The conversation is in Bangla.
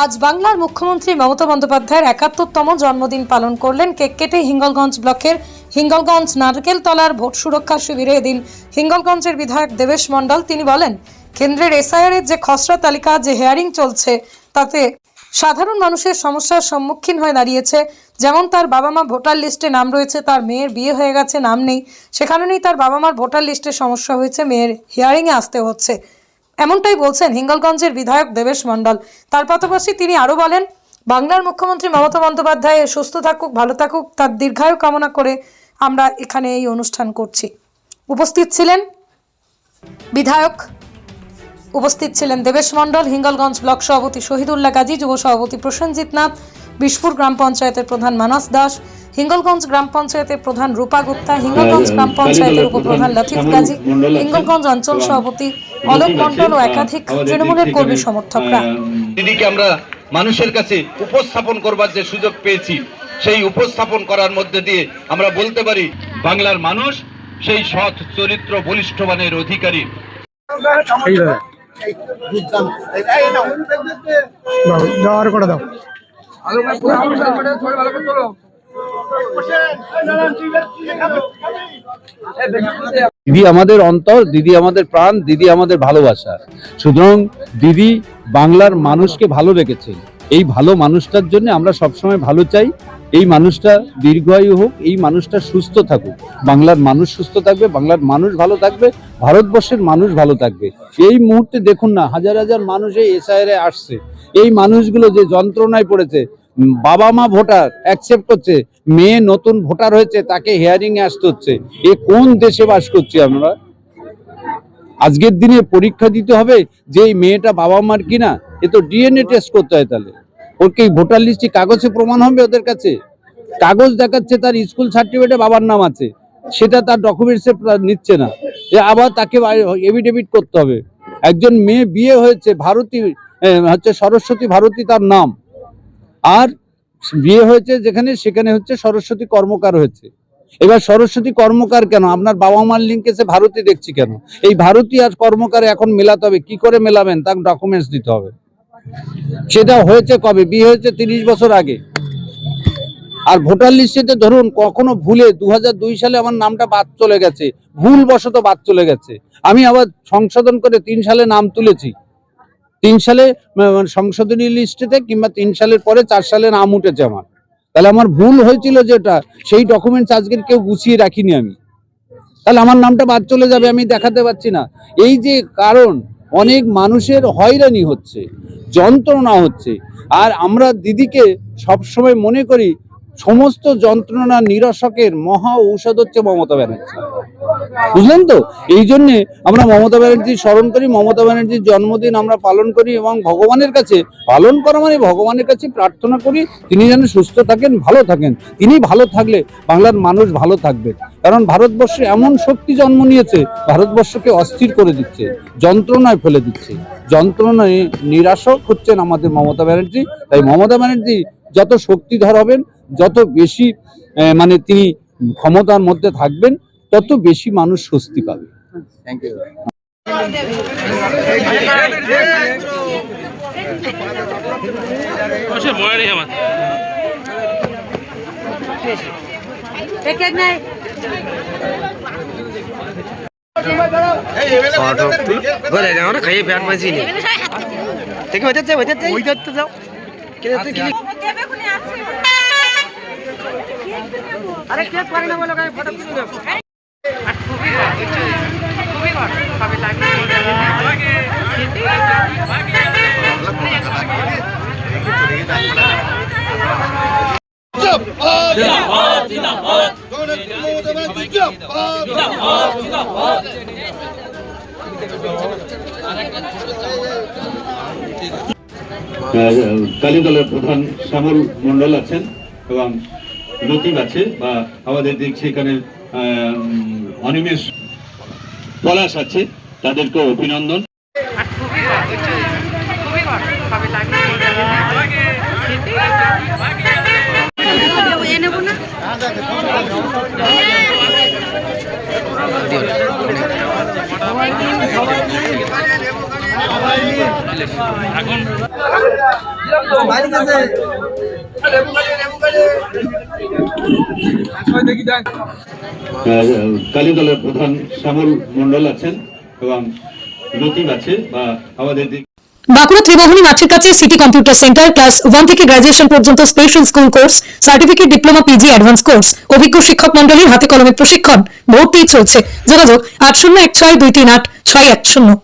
আজ বাংলার মুখ্যমন্ত্রী মমতা বন্দ্যোপাধ্যায়ের ৭১তম জন্মদিন পালন করলেন কেক কেটে হিঙ্গলগঞ্জ ব্লকের হিঙ্গলগঞ্জ নারকেলতলার ভোট সুরক্ষা শিবিরে। এদিন হিঙ্গলগঞ্জের বিধায়ক দেবেশ মণ্ডল তিনি বলেন, কেন্দ্রের এসআইআর এর যে খসড়া তালিকা যে হেয়ারিং চলছে তাতে সাধারণ মানুষের সমস্যার সম্মুখীন হয়ে দাঁড়িয়েছে। যেমন তার বাবা মা ভোটার লিস্টে নাম রয়েছে, তার মেয়ের বিয়ে হয়ে গেছে, নাম নেই, সে কারণেই তার বাবা মার ভোটার লিস্টে সমস্যা হয়েছে, মেয়ের হিয়ারিংয়ে আসতে হচ্ছে। এমনটাই বলছেন হিঙ্গলগঞ্জের বিধায়ক দেবেশ মণ্ডল। তার পাশাপাশি তিনি আরও বলেন, বাংলার মুখ্যমন্ত্রী মমতা বন্দ্যোপাধ্যায় সুস্থ থাকুক, ভালো থাকুক, তার দীর্ঘায়ু কামনা করে আমরা এখানে এই অনুষ্ঠান করছি। উপস্থিত ছিলেন বিধায়ক, উপস্থিত ছিলেন দেবেশ মণ্ডল, হিঙ্গলগঞ্জ ব্লক সভাপতি শহীদুল্লাহ গাজী, যুব সভাপতি প্রসেনজিৎ নাথ, বিশপুর গ্রাম পঞ্চায়েতের প্রধান মানস দাস, হিঙ্গলগঞ্জ গ্রাম পঞ্চায়েতের প্রধান রূপা গুপ্তা, হিঙ্গলগঞ্জ গ্রাম পঞ্চায়েতের উপপ্রধান লতিফ গাজী, হিঙ্গলগঞ্জ অঞ্চল সভাপতি অলোক মণ্ডল ও একাধিক তৃণমূলের কর্মী সমর্থকরা। দিদিকে আমরা মানুষের কাছে উপস্থাপন করবার যে সুযোগ পেয়েছি, সেই উপস্থাপন করার মধ্যে দিয়ে আমরা বলতে পারি বাংলার মানুষ সেই সৎ চরিত্র বলিষ্ঠবানের অধিকারী। দিদি আমাদের অন্তর, দিদি আমাদের প্রাণ, দিদি আমাদের ভালোবাসা। সুতরাং দিদি বাংলার মানুষকে ভালো রেখেছে। এই ভালো মানুষটার জন্য আমরা সবসময় ভালো চাই। এই মানুষটা দীর্ঘায়ু হোক, এই মানুষটা সুস্থ থাকুক, বাংলার মানুষ সুস্থ থাকবে, বাংলার মানুষ ভালো থাকবে, ভারতবর্ষের মানুষ ভালো থাকবে। এই মুহূর্তে দেখুন না, হাজার হাজার মানুষ এই এসআইআরে আসছে। এই মানুষগুলো যে যন্ত্রণায় পড়েছে, বাবা মা ভোটার অ্যাকসেপ্ট করছে, মেয়ে নতুন ভোটার হয়েছে, তাকে হিয়ারিং এ আসতে হচ্ছে। এ কোন দেশে বাস করছি আমরা? আজকের দিনে পরীক্ষা দিতে হবে যে এই মেয়েটা বাবা মার কিনা, এ তো ডিএনএ টেস্ট করতে হয়। তাহলে ওর কি ভোটার লিস্টে কাগজে প্রমাণ হবে? ওদের কাছে কাগজ দেখাচ্ছে তার স্কুল সার্টিফিকেটে বাবার নাম আছে, সেটা তার ডকুমেন্টসে নিচ্ছে না, আবার তাকে এফিডেভিট করতে হবে। একজন মেয়ে বিয়ে হয়েছে, ভারতী হচ্ছে সরস্বতী ভারতী তার নাম, আর বিয়ে হয়েছে যেখানে, সেখানে হচ্ছে সরস্বতী কর্মকার হয়েছে। এবার সরস্বতী কর্মকার কেন? আপনার বাবা মার লিঙ্কেছে ভারতী দেখছি কেন? এই ভারতী আর কর্মকার এখন মেলাতে হবে। কি করে মেলাবেন? তার ডকুমেন্টস দিতে হবে। সেটা হয়েছে কবে? বিয়ে হয়েছে 30 বছর আগে। আর ভোটার লিস্টে ধরুন কখনো ভুলে 2002 সালে আমার নামটা বাদ চলে গেছে, ভুল বশত বাদ চলে গেছে, আমি আবার সংশোধন করে 3 সালে নাম তুলেছি। 3 সালে সংশোধনী লিস্টেতে, কিংবা 3 সালের পরে 4 সালে নাম উঠেছে আমার। তাহলে আমার ভুল হয়েছিল যেটা, সেই ডকুমেন্টস আজকের কেউ গুছিয়ে রাখিনি আমি, তাহলে আমার নামটা বাদ চলে যাবে, আমি দেখাতে পাচ্ছি না। এই যে কারণ, অনেক মানুষের হয়রানি হচ্ছে, যন্ত্রণা হচ্ছে। আর আমরা দিদিকে সবসময় মনে করি সমস্ত যন্ত্রণা নিরসকের মহা ঔষধ হচ্ছে মমতা ব্যানার্জি, বুঝলেন তো? এই জন্যে আমরা মমতা ব্যানার্জি স্মরণ করি, মমতা ব্যানার্জির জন্মদিন আমরা পালন করি, এবং ভগবানের কাছে পালন করা মানে ভগবানের কাছে প্রার্থনা করি তিনি যেন সুস্থ থাকেন, ভালো থাকেন। তিনি ভালো থাকলে বাংলার মানুষ ভালো থাকবে। কারণ ভারতবর্ষে এমন শক্তি জন্ম নিয়েছে, ভারতবর্ষকে অস্থির করে দিচ্ছে, যন্ত্রণায় ফেলে দিচ্ছে। যন্ত্রণায় নিরাসক হচ্ছেন আমাদের মমতা ব্যানার্জি। তাই মমতা ব্যানার্জি যত শক্তিধর হবেন, যত বেশি মানে তিনি ক্ষমতার মধ্যে থাকবেন, তত বেশি মানুষ স্বস্তি পাবে। Thank you. খাইয়ে ফ্যান পাইছি থেকে যাও আরে কেক পারি না বলে ফটো তুলে দাও। সবে লাগবে কালীদলের প্রধান শ্যামল মণ্ডল আছেন এবং লতিফ আছে, বা আমাদের দেখছি এখানে অনিমেষ পলাশ আছে, তাদেরকে অভিনন্দন। এখন কালীদলের প্রধান শ্যামল মন্ডল আছেন এবং লতিফ আছে বা আমাদের বাঁকুড়া ত্রিমোহনী মাঠের কাছে সিটি কম্পিউটার সেন্টার ক্লাস 1 থেকে গ্রাজুয়েশন পর্যন্ত special school course, certificate, diploma, PG, advance course, অভিজ্ঞ শিক্ষক মন্ডলীর হাতে কলমে প্রশিক্ষণ, ভর্তি চলছে। যোগাযোগ 8016238610।